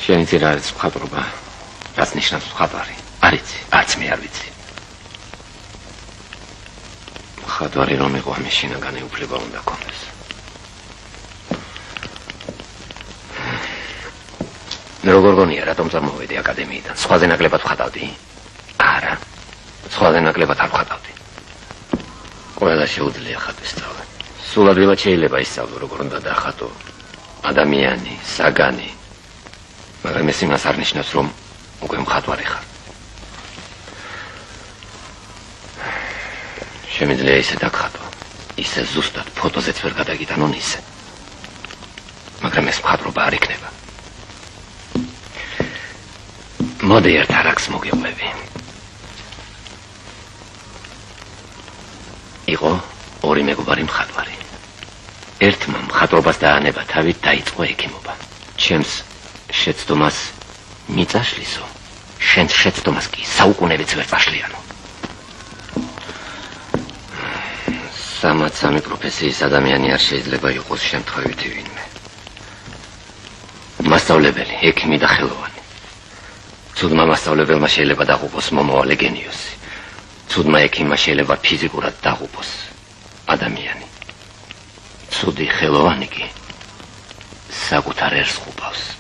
შენ იცი რა არის მხატვრობა? რას ნიშნავს მხატვარი? არ იცი, არც მე არ ვიცი. მხატვარი რომ იყო ამის შინაგანი უფლება უნდა ქონდეს. როგორ გონია, რატომ წარმოვედი აკადემიიდან? სხვაზე ნაკლებად ვხატავდი? არა, სხვაზე ნაკლებად არ ვხატავდი. ყველა შეუძლია ხატვისწავლა. სულ ადვილად შეიძლება ისწავლო, როგორ უნდა დახატო ადამიანი, საგანი. მაგრამ ეს იმას არ ნიშნავს, რომ უკვე მხატვარი ხარ. შემიძლია ისე დაგხატო, ისე ზუსტად ფოტოზეც ვერ გადაგიტანონ ისე. მაგრამ ეს მხატვრობა არ იქნება. მოდი ერთ არაკს მოგიყვები. იყო ორი მეგობარი მხატვარი. ერთმა მხატვრობას დაანება თავით დაიწყო ექიმობა. ჩემს შეცდომას მიწაშლისო, შენს შეცდომას კი საუკუნეებიც ვერ წაშლიანო. სამი პროფესიის ადამიანი არ შეიძლება იყოს შემთხვევითი ვინმე. მასწავლებელი, ექიმი და ხელოვანი. ცუდმა მასწავლებელმა შეიძლება დაღუპოს მომავალი გენიოსი. ცუდმა ექიმმა შეიძლება ფიზიკურად დაღუპოს ადამიანი. ცუდი ხელოვანი კი საკუთარ ერს ხუპავს.